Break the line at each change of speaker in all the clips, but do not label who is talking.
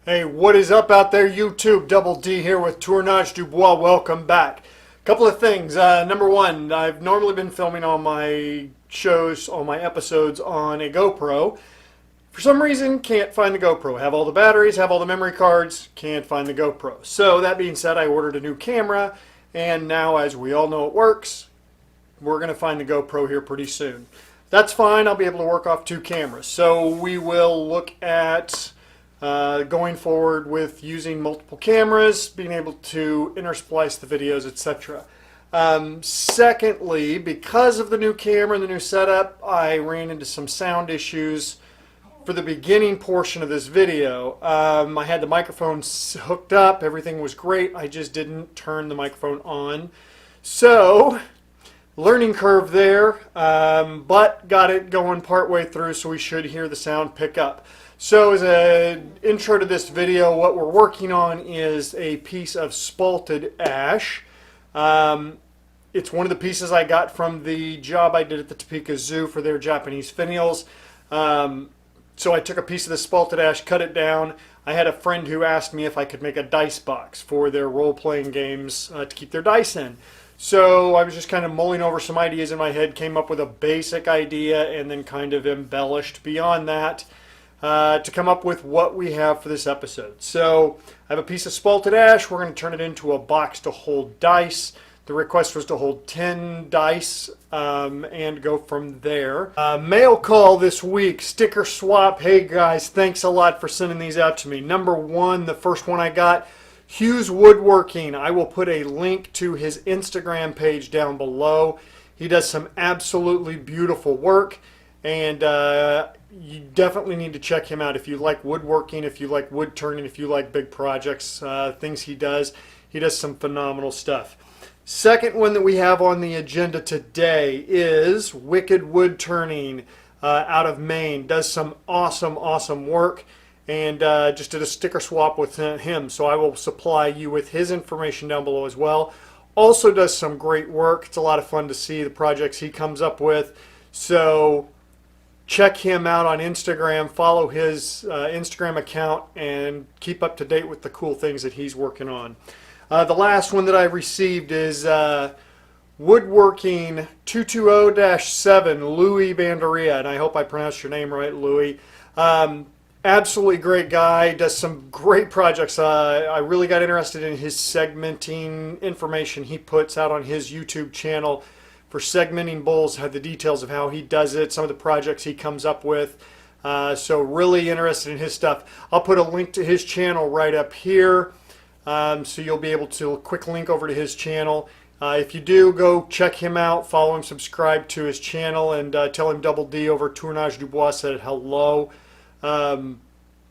Hey, what is up out there, YouTube? Double D here with Tournage du Bois. Welcome back. Couple of things. Number one, I've normally been filming all my shows, all my episodes on a GoPro. For some reason, can't find the GoPro. Have all the batteries, have all the memory cards, can't find the GoPro. So that being said, I ordered a new camera, and now, as we all know, it works. We're going to find the GoPro here pretty soon. That's fine. I'll be able to work off two cameras. So we will look at going forward with using multiple cameras, being able to intersplice the videos, etc. Secondly, because of the new camera and the new setup, I ran into some sound issues for the beginning portion of this video. I had the microphone hooked up, everything was great, I just didn't turn the microphone on. So, learning curve there, but got it going partway through, so we should hear the sound pick up. So as an intro to this video, what we're working on is a piece of spalted ash. It's one of the pieces I got from the job I did at the Topeka Zoo for their Japanese finials. So I took a piece of the spalted ash, cut it down. I had a friend who asked me if I could make a dice box for their role-playing games to keep their dice in. So I was just kind of mulling over some ideas in my head, came up with a basic idea, and then kind of embellished beyond that to come up with what we have for this episode. So I have a piece of spalted ash. We're going to turn it into a box to hold dice. The request was to hold 10 dice and go from there. Mail call this week, sticker swap. Hey guys, thanks a lot for sending these out to me. Number one, the first one I got, Hughes Woodworking. I will put a link to his Instagram page down below. He does some absolutely beautiful work, and you definitely need to check him out if you like woodworking, if you like wood turning, if you like big projects, things he does. He does some phenomenal stuff. Second one that we have on the agenda today is Wicked Woodturning out of Maine. Does some awesome work, and just did a sticker swap with him. So I will supply you with his information down below as well. Also does some great work. It's a lot of fun to see the projects he comes up with. So check him out on Instagram, follow his Instagram account, and keep up to date with the cool things that he's working on. The last one that I received is Woodworking 220-7, Louis Banderia, and I hope I pronounced your name right, Louis. Absolutely great guy, does some great projects. I really got interested in his segmenting information he puts out on his YouTube channel for segmenting bowls, had the details of how he does it, some of the projects he comes up with. So really interested in his stuff. I'll put a link to his channel right up here. So you'll be able to quick link over to his channel. If you do, go check him out, follow him, subscribe to his channel, and tell him Double D over Tournage du Bois said hello.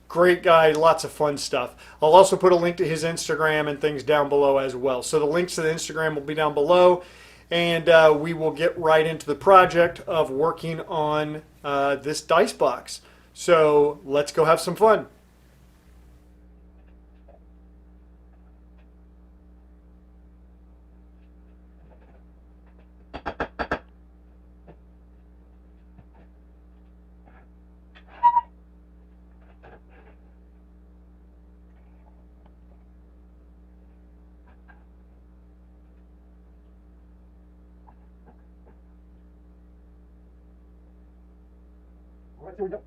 Great guy, lots of fun stuff. I'll also put a link to his Instagram and things down below as well. So the links to the Instagram will be down below, and we will get right into the project of working on this dice box. So let's go have some fun. All right, here we go.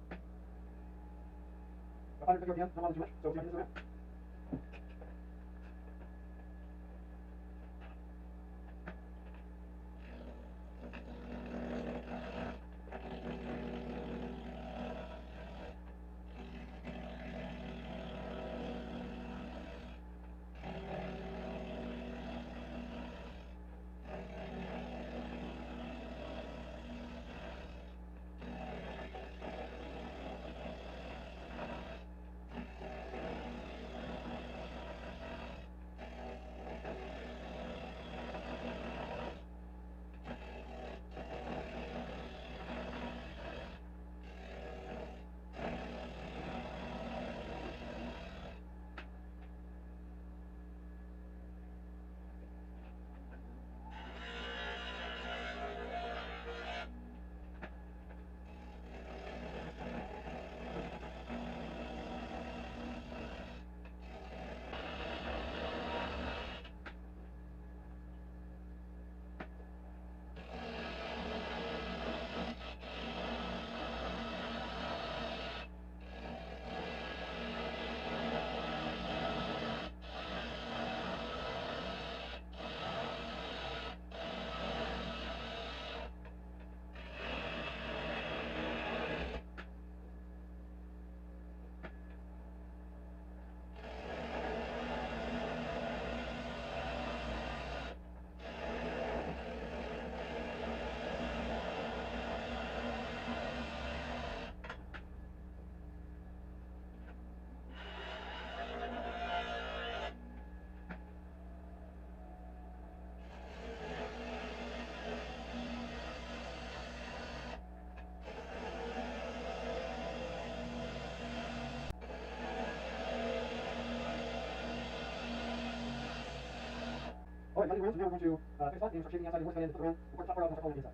got it around, so now we're going to fix that and start shaping the outside and work that in and put it around. We'll work the top part out and start folding the inside.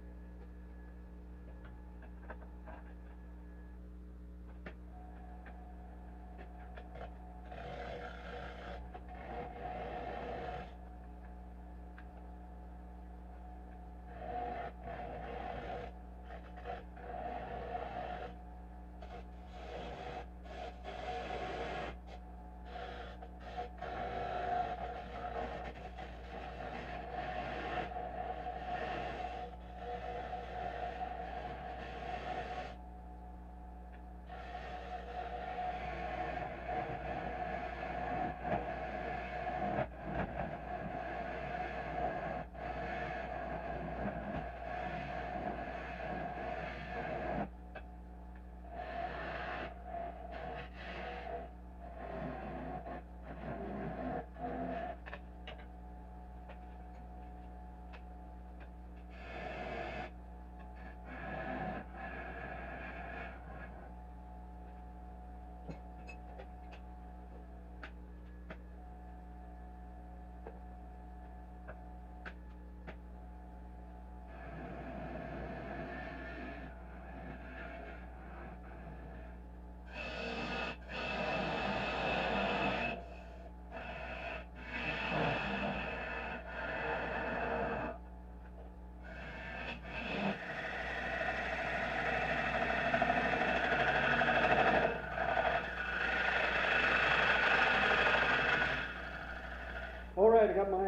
Alright, I got my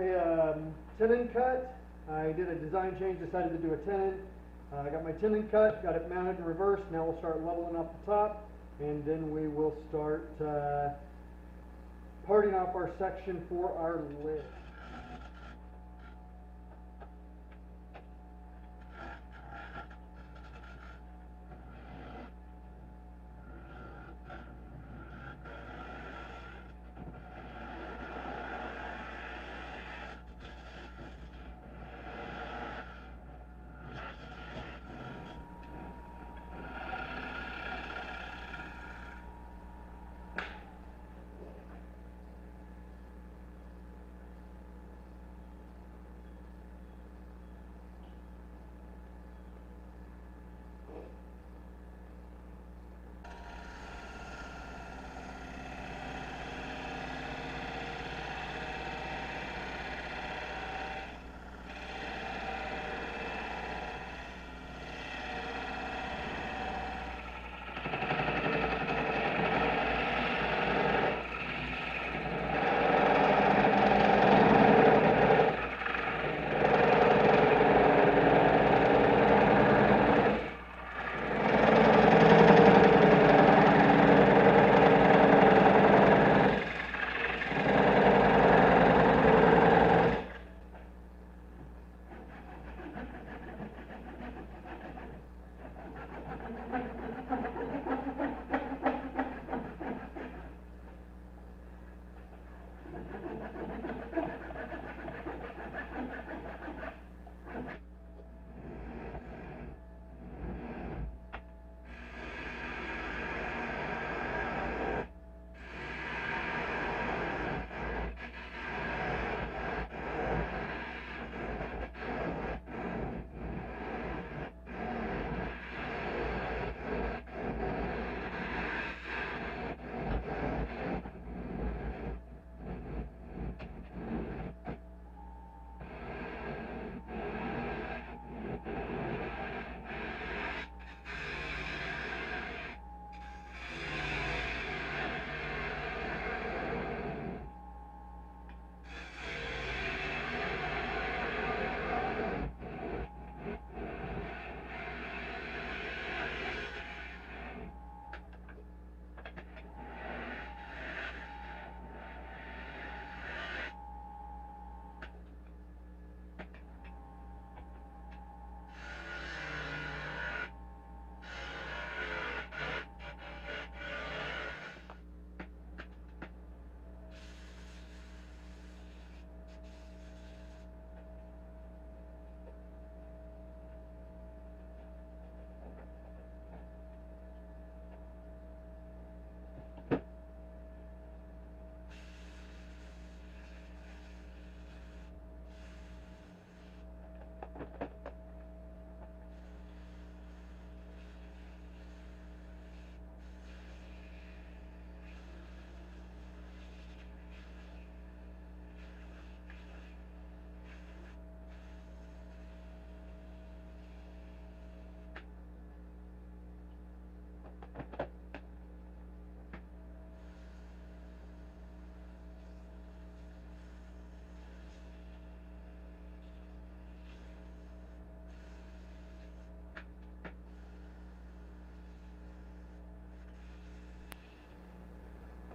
tenon cut. I did a design change, decided to do a tenon. I got my tenon cut, got it mounted in reverse. Now we'll start leveling up the top, and then we will start parting off our section for our lid.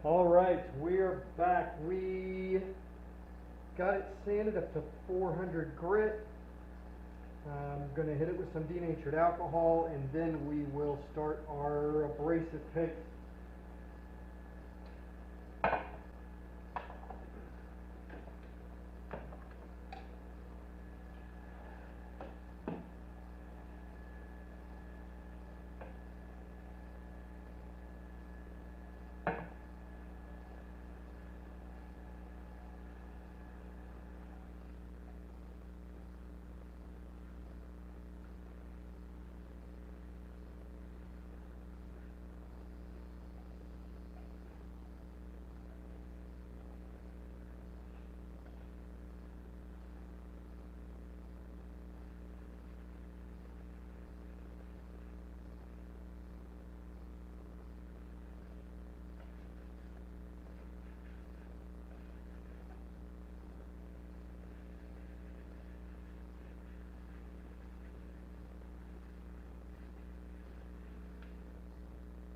All right, we're back. We got it sanded up to 400 grit. I'm going to hit it with some denatured alcohol, and then we will start our abrasive paste.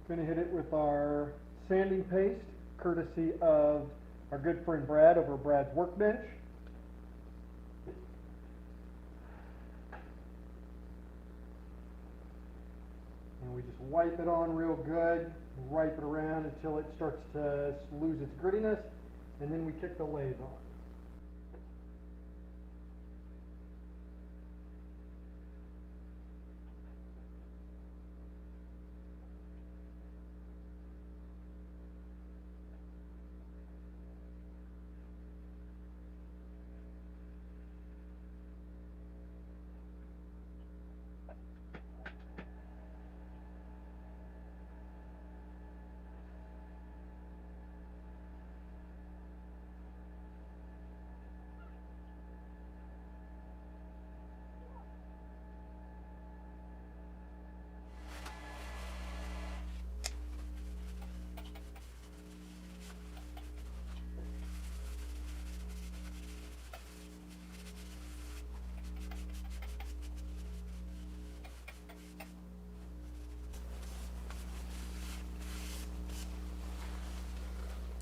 Going to hit it with our sanding paste, courtesy of our good friend Brad over Brad's Workbench. And we just wipe it on real good, wipe it around until it starts to lose its grittiness, and then we kick the lathe on.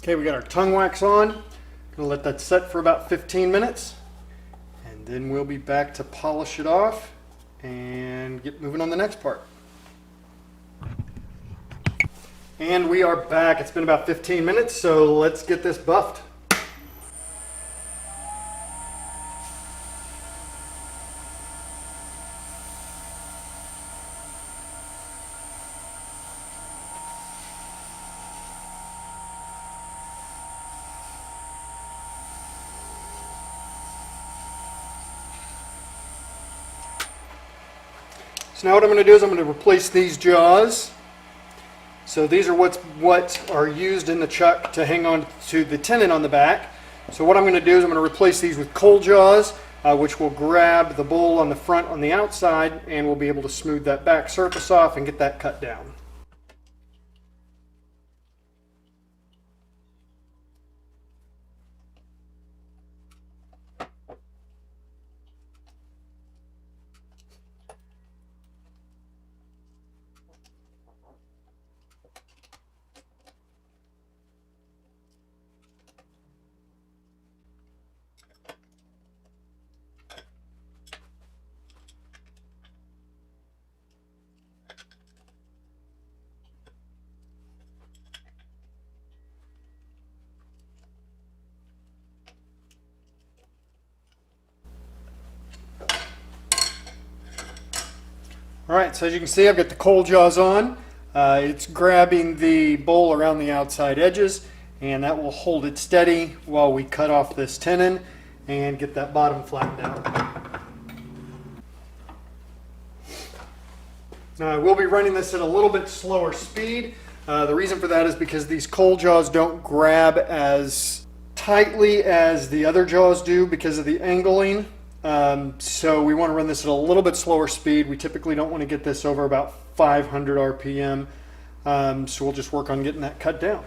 Okay, we got our tongue wax on. Gonna let that set for about 15 minutes, and then we'll be back to polish it off and get moving on the next part. And we are back. It's been about 15 minutes, so let's get this buffed. So now what I'm going to do is I'm going to replace these jaws. So these are what are used in the chuck to hang on to the tenon on the back. So what I'm going to do is I'm going to replace these with cold jaws, which will grab the bowl on the front on the outside, and we'll be able to smooth that back surface off and get that cut down. Alright, so as you can see, I've got the cold jaws on. It's grabbing the bowl around the outside edges, and that will hold it steady while we cut off this tenon and get that bottom flattened out. Now I will be running this at a little bit slower speed. The reason for that is because these cold jaws don't grab as tightly as the other jaws do because of the angling. So we want to run this at a little bit slower speed. We typically don't want to get this over about 500 RPM. So we'll just work on getting that cut down.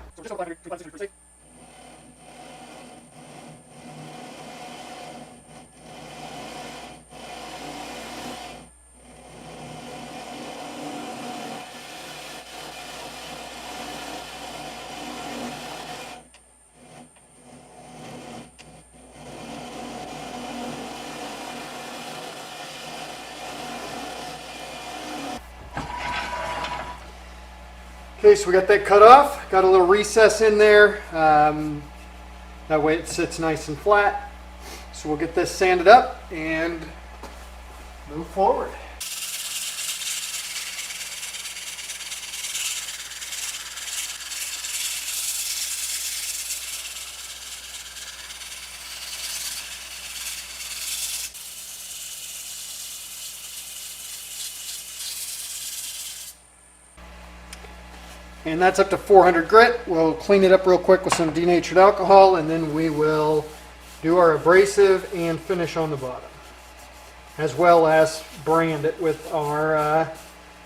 Okay, so we got that cut off. Got a little recess in there. That way it sits nice and flat. So we'll get this sanded up and move forward. And that's up to 400 grit. We'll clean it up real quick with some denatured alcohol, and then we will do our abrasive and finish on the bottom, as well as brand it with our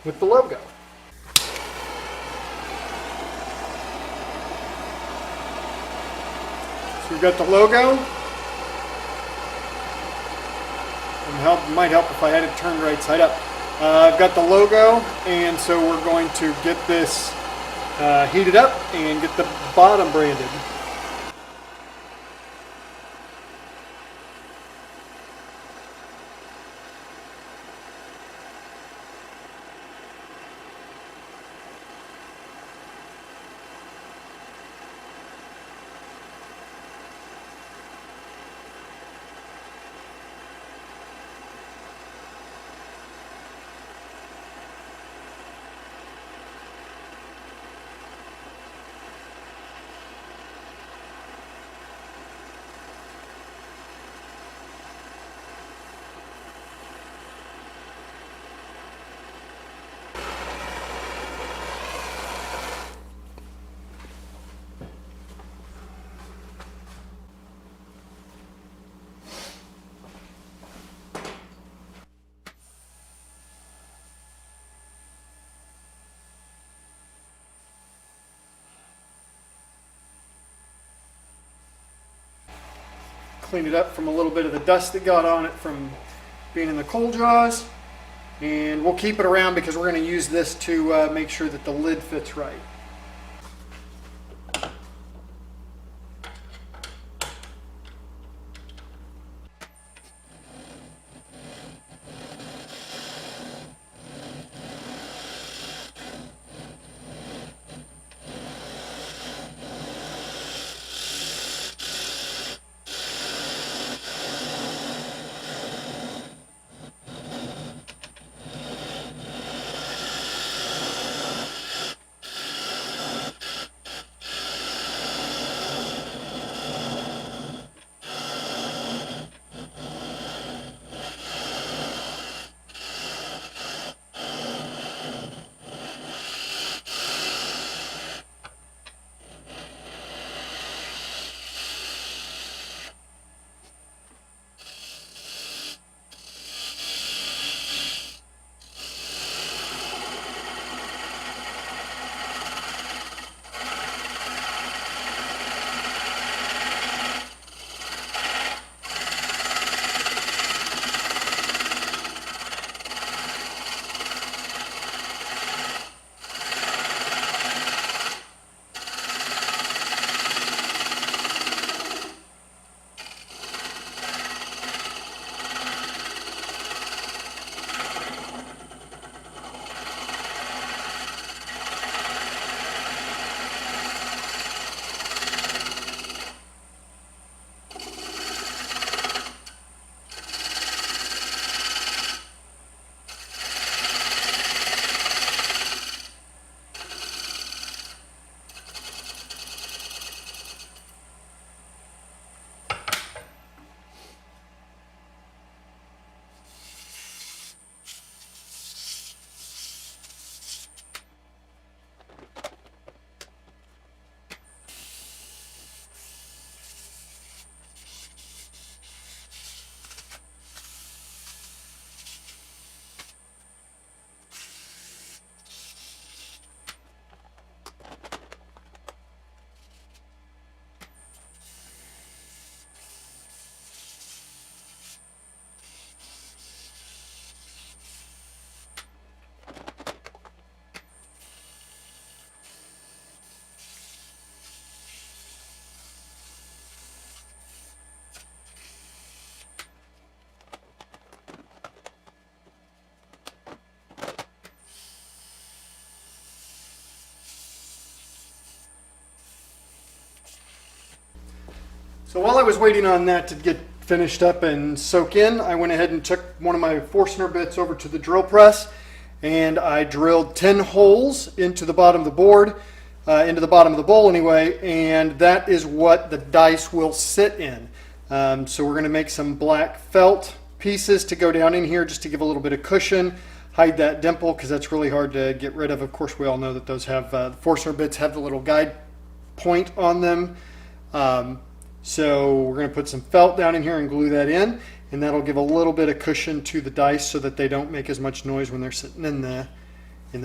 with the logo. So we've got the logo. It might help if I had it turned right side up. I've got the logo, and so we're going to get this heated up and get the bottom branded. Cleaned it up from a little bit of the dust that got on it from being in the coal jaws, and we'll keep it around because we're going to use this to make sure that the lid fits right. So while I was waiting on that to get finished up and soak in, I went ahead and took one of my Forstner bits over to the drill press, and I drilled 10 holes into the bottom of the board, into the bottom of the bowl anyway, and that is what the dice will sit in. So we're going to make some black felt pieces to go down in here just to give a little bit of cushion, hide that dimple because that's really hard to get rid of. Of course, we all know that those have, the Forstner bits have the little guide point on them. So we're going to put some felt down in here and glue that in, and that'll give a little bit of cushion to the dice so that they don't make as much noise when they're sitting in the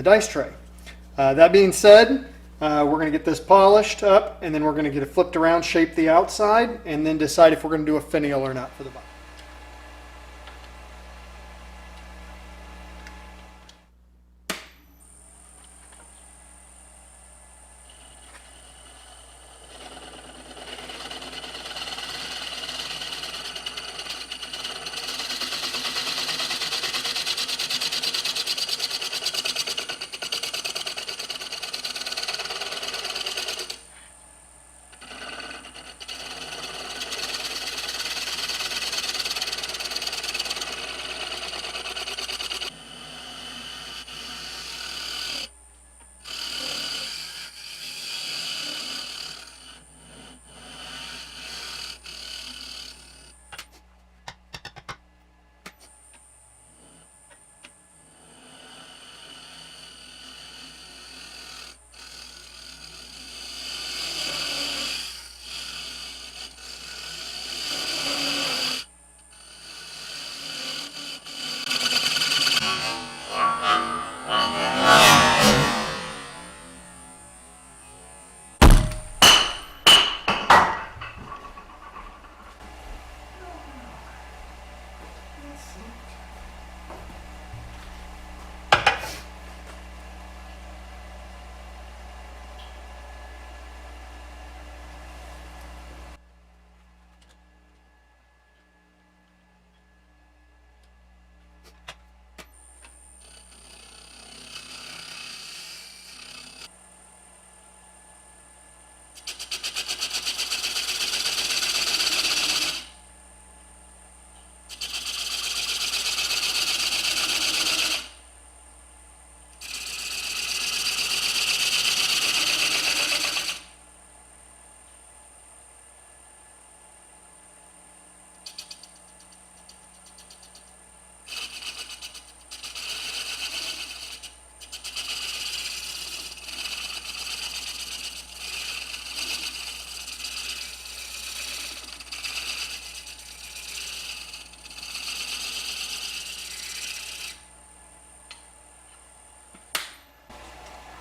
dice tray. That being said, we're going to get this polished up, and then we're going to get it flipped around, shape the outside, and then decide if we're going to do a finial or not for the bottom.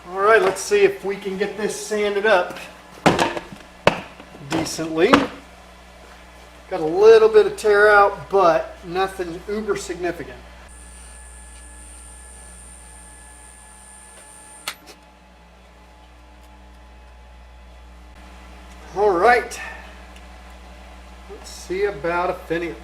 All right, let's see if we can get this sanded up decently. Got a little bit of tear out, but nothing uber significant. All right, let's see about a finial.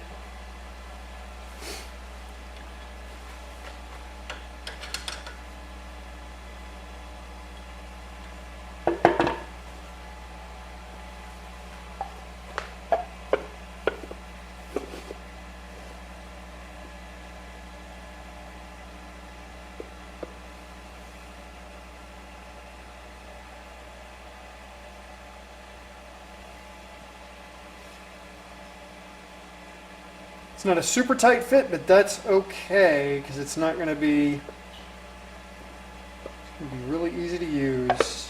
It's not a super tight fit, but that's okay because it's not going to be really easy to use.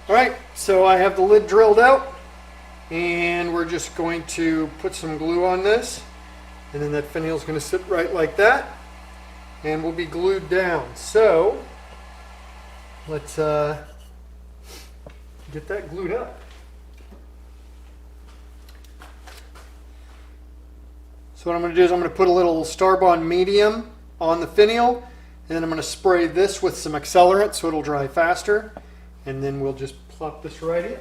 All right, so I have the lid drilled out, and we're just going to put some glue on this, and then that finial is going to sit right like that, and will be glued down. So let's get that glued up. So what I'm going to do is I'm going to put a little Starbond medium on the finial, and then I'm going to spray this with some accelerant so it'll dry faster, and then we'll just plop this right in.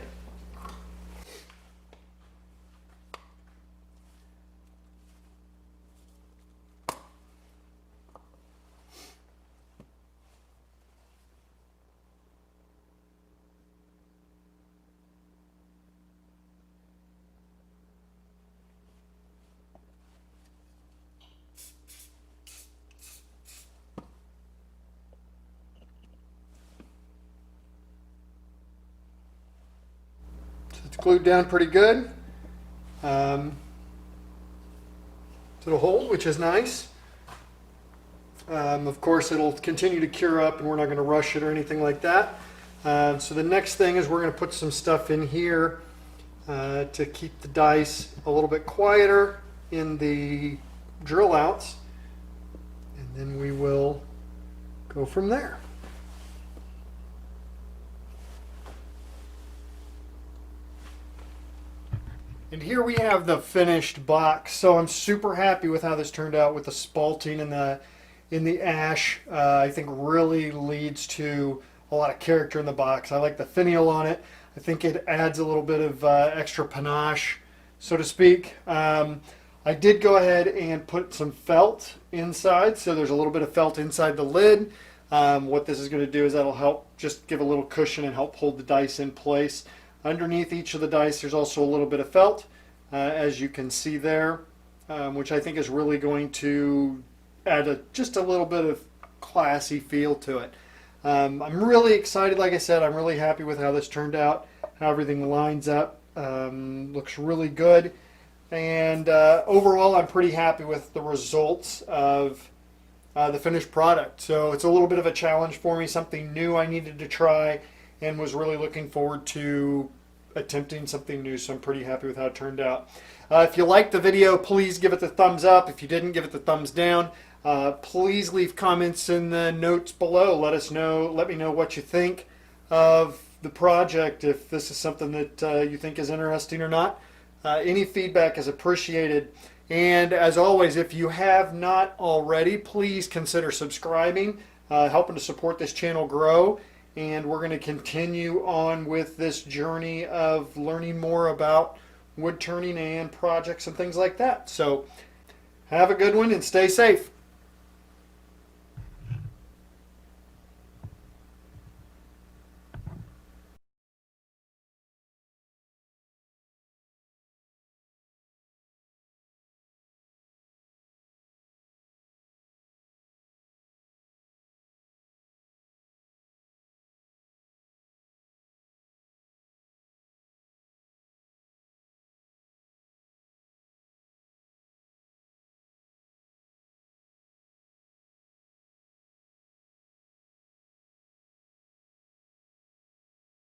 It's glued down pretty good. It'll hold, which is nice. Of course, it'll continue to cure up, and we're not going to rush it or anything like that. So the next thing is we're going to put some stuff in here to keep the dice a little bit quieter in the drill outs, and then we will go from there. And here we have the finished box. So I'm super happy with how this turned out with the spalting and in the ash. I think really leads to a lot of character in the box. I like the finial on it. I think it adds a little bit of extra panache, so to speak. I did go ahead and put some felt inside, so there's a little bit of felt inside the lid. What this is going to do is that'll help just give a little cushion and help hold the dice in place. Underneath each of the dice there's also a little bit of felt, as you can see there, which I think is really going to add just a little bit of classy feel to it. I'm really excited. Like I said, I'm really happy with how this turned out, how everything lines up. Looks really good, and overall I'm pretty happy with the results of the finished product. So it's a little bit of a challenge for me, something new I needed to try, and was really looking forward to attempting something new, so I'm pretty happy with how it turned out. If you liked the video, please give it the thumbs up. If you didn't, give it the thumbs down. Please leave comments in the notes below. Let me know what you think of the project, if this is something that you think is interesting or not. Any feedback is appreciated. And as always, if you have not already, please consider subscribing, helping to support this channel grow. And we're going to continue on with this journey of learning more about wood turning and projects and things like that. So have a good one and stay safe.